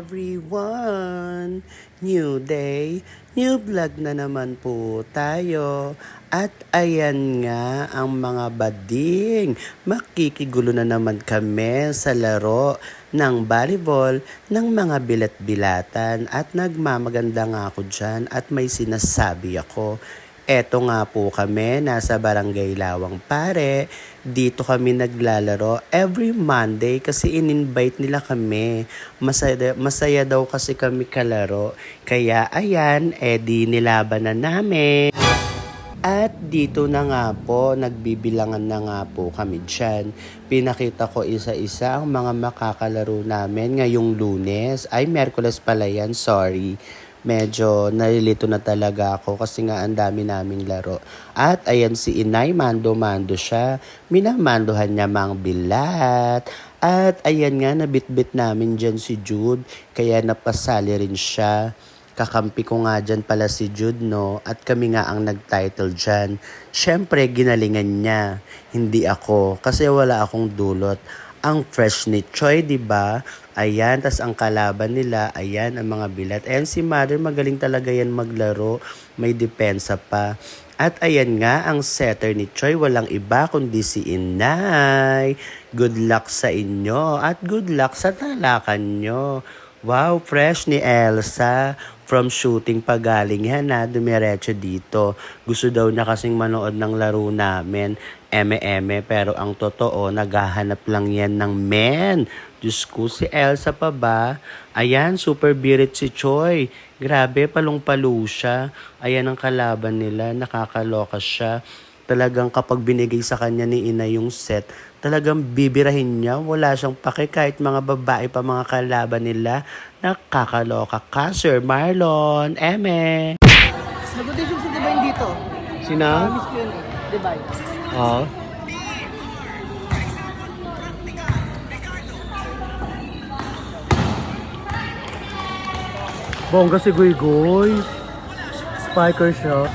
everyone! New day, new vlog na naman po tayo. At ayan nga ang mga bading. Makikigulo na naman kami sa laro ng volleyball ng mga bilat-bilatan. At nagmamaganda nga ako dyan at may sinasabi ako. Eto nga po kami, nasa Barangay Lawang Pare. Dito kami naglalaro every Monday kasi in-invite nila kami. Masaya daw kasi kami kalaro. Kaya ayan, edi nilaban na namin. At dito na nga po, nagbibilangan na nga po kami dyan. Pinakita ko isa-isa ang mga makakalaro namin ngayong Lunes. Ay, Miyerkules pala yan, sorry. Medyo nalilito na talaga ako kasi nga ang dami naming laro. At ayan si Inay, mando-mando siya. Minamandohan niya mang bilat. At ayan nga, nabitbit namin dyan si Jude. Kaya napasali rin siya. Kakampi ko nga dyan pala si Jude, no? At kami nga ang nag-title dyan. Siyempre, ginalingan niya. Hindi ako. Kasi wala akong dulot. Ang fresh ni Choi, di ba? Ayan, tas ang kalaban nila, ayan, ang mga bilat. Ayan, si Mother, magaling talaga yan maglaro. May depensa pa. At ayan nga, ang setter ni Choi, walang iba kundi si Inay. Good luck sa inyo at good luck sa talakan nyo. Wow, fresh ni Elsa. From shooting pa galing yan na dumiretso dito. Gusto daw niya kasing manood ng laro namin. Eme-eme, pero ang totoo, naghahanap lang yan ng men. Diyos ko, si Elsa pa ba? Ayan, super birit si Choi. Grabe, palong-palo siya. Ayan ang kalaban nila, nakakaloka siya. Talagang kapag binigay sa kanya ni Ina yung set, talagang bibirahin niya. Wala siyang pake kahit mga babae pa mga kalaban nila. Nakakaloka ka, Sir Marlon. Eme. Nagutin yung si Divine dito. Sina? Miss ko yun eh. Divine. Oo. Bongga si Guy. Spiker siya.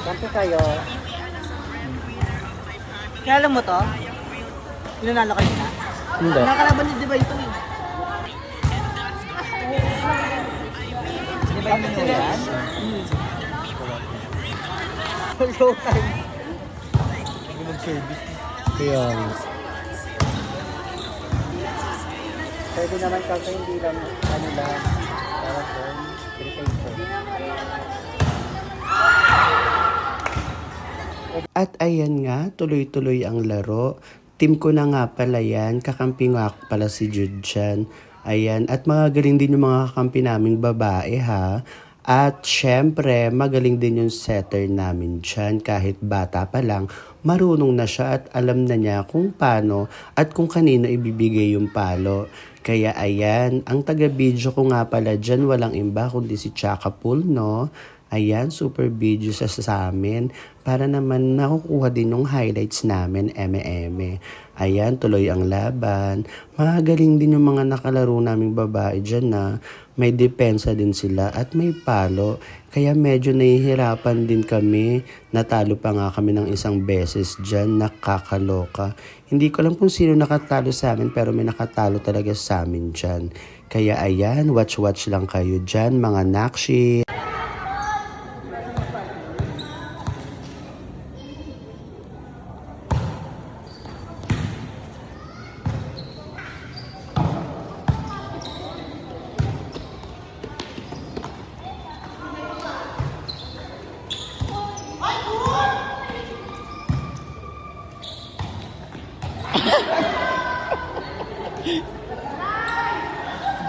Kampi kayo. Kaya alam mo to? Pinanalo kayo na? Hindi. Nakalaban ni Divine ito eh. Divine mo yan? Showtime. Hindi mag-service. Kaya Pwede naman kasi hindi lang ano lang. Para sa preparation. At ayan nga, tuloy-tuloy ang laro. Team ko na nga pala yan. Kakampi nga ako pala si Jude dyan. Ayan, at magaling din yung mga kakampi naming babae ha. At syempre, magaling din yung setter namin dyan. Kahit bata pa lang, marunong na siya at alam na niya kung paano at kung kanino ibibigay yung palo. Kaya ayan, ang taga-video ko nga pala dyan, walang iba kundi si Chaka Pool, no? Ayan, super video sa amin para naman nakukuha din yung highlights namin, eme-eme. Ayan, tuloy ang laban. Magaling din yung mga nakalaro naming babae dyan na may depensa din sila at may palo. Kaya medyo nahihirapan din kami. Natalo pa nga kami ng isang beses dyan, nakakaloka. Hindi ko alam kung sino nakatalo sa amin pero may nakatalo talaga sa amin dyan. Kaya ayan, watch lang kayo dyan mga nakshi.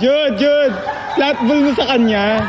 Jude! Flat ball mo sa kanya.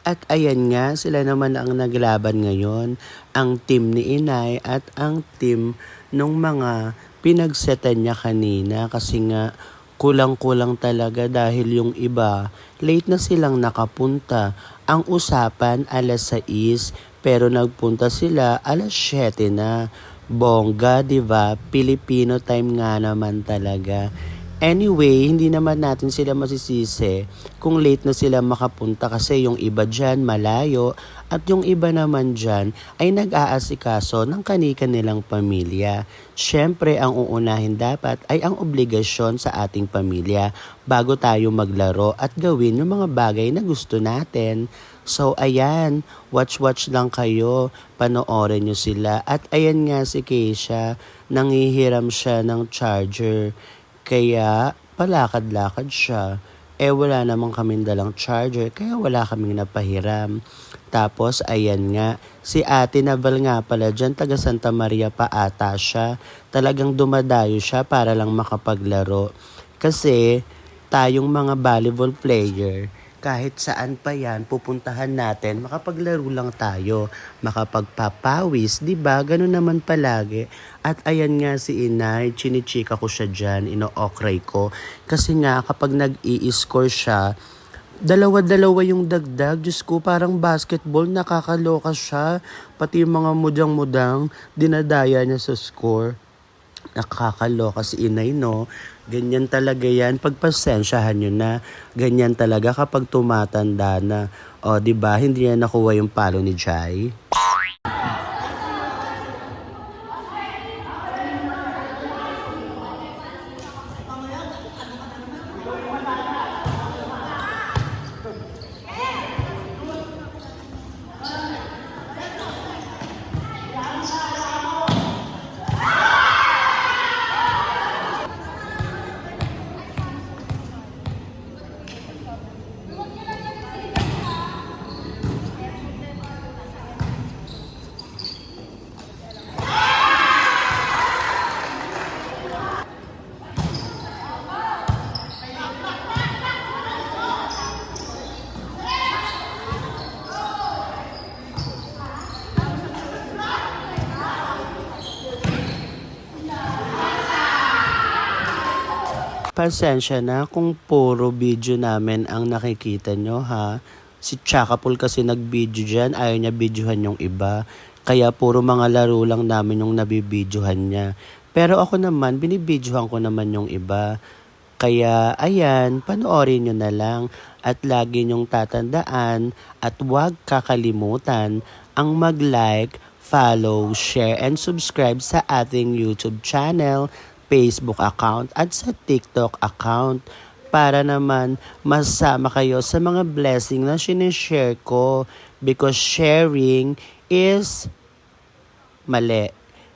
At ayan nga, sila naman ang naglaban ngayon. Ang team ni Inay at ang team nung mga pinagsetan niya kanina. Kasi nga, kulang-kulang talaga dahil yung iba, late na silang nakapunta. Ang usapan, alas 6, pero nagpunta sila alas 7 na. Bongga, di ba? Filipino time nga naman talaga. Anyway, hindi naman natin sila masisisi kung late na sila makapunta kasi yung iba dyan malayo at yung iba naman dyan ay nag-aasikaso ng kani-kanilang pamilya. Siyempre, ang uunahin dapat ay ang obligasyon sa ating pamilya bago tayo maglaro at gawin yung mga bagay na gusto natin. So, ayan, watch lang kayo, panoorin nyo sila. At ayan nga si Keisha, nangihiram siya ng charger. Kaya palakad-lakad siya. Wala namang kaming dalang charger kaya wala kaming napahiram. Tapos ayan nga, si Ate Naval nga pala dyan, taga Santa Maria pa ata siya. Talagang dumadayo siya para lang makapaglaro. Kasi tayong mga volleyball player, kahit saan pa yan, pupuntahan natin, makapaglaro lang tayo, makapagpapawis, di ba? Ganun naman palagi. At ayan nga si Inay, chinichika ko siya dyan, ino-okray ko. Kasi nga, kapag nag-i-score siya, dalawa-dalawa yung dagdag. Diyos ko, parang basketball, nakakaloka siya. Pati yung mga mudang-mudang, dinadaya niya sa score. Nakakaloka si Inay, no? Ganyan talaga yan. Pagpasensyahan nyo na. Ganyan talaga kapag tumatanda na. O, di ba? Hindi niya nakuha yung palo ni Jai. Pasensya na kung puro video namin ang nakikita nyo, ha. Si Chakapul kasi nag-video dyan, ayaw niya videohan yung iba. Kaya puro mga laro lang namin yung nabibidyohan niya. Pero ako naman, binibidyohan ko naman yung iba. Kaya ayan, panoorin nyo na lang. At lagi nyong tatandaan at huwag kakalimutan ang mag-like, follow, share, and subscribe sa ating YouTube channel, Facebook account at sa TikTok account para naman masama kayo sa mga blessing na sinishare ko because sharing is mali.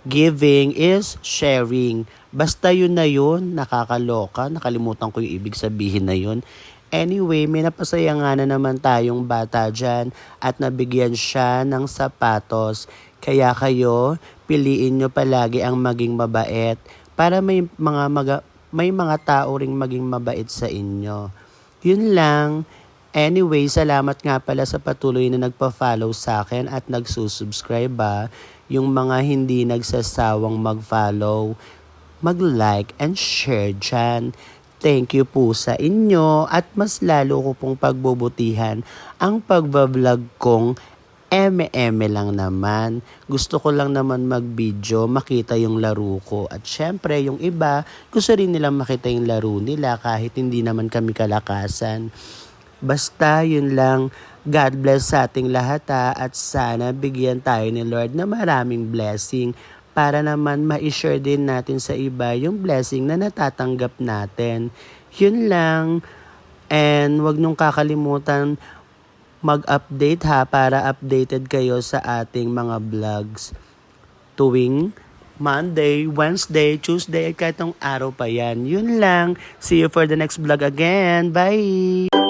Giving is sharing. Basta yun na yun, nakakaloka. Nakalimutan ko yung ibig sabihin na yun. Anyway, may napasaya nga na naman tayong bata dyan at nabigyan siya ng sapatos. Kaya kayo, piliin nyo palagi ang maging mabait para may mga tao ring maging mabait sa inyo. Yun lang. Anyway, salamat nga pala sa patuloy na nagpa-follow sa akin at nagsusubscribe ba. Yung mga hindi nagsasawang mag-follow, mag-like and share dyan. Thank you po sa inyo at mas lalo ko pong pagbubutihan ang pagbablog kong eme lang naman. Gusto ko lang naman mag-video, makita yung laro ko. At syempre, yung iba, gusto rin nilang makita yung laro nila kahit hindi naman kami kalakasan. Basta, yun lang. God bless sa ating lahat at sana bigyan tayo ni Lord na maraming blessing para naman ma-share din natin sa iba yung blessing na natatanggap natin. Yun lang. And wag nung kakalimutan mag-update ha para updated kayo sa ating mga vlogs tuwing Monday, Wednesday, Tuesday at kahit anong araw pa yan. Yun lang. See you for the next vlog again. Bye!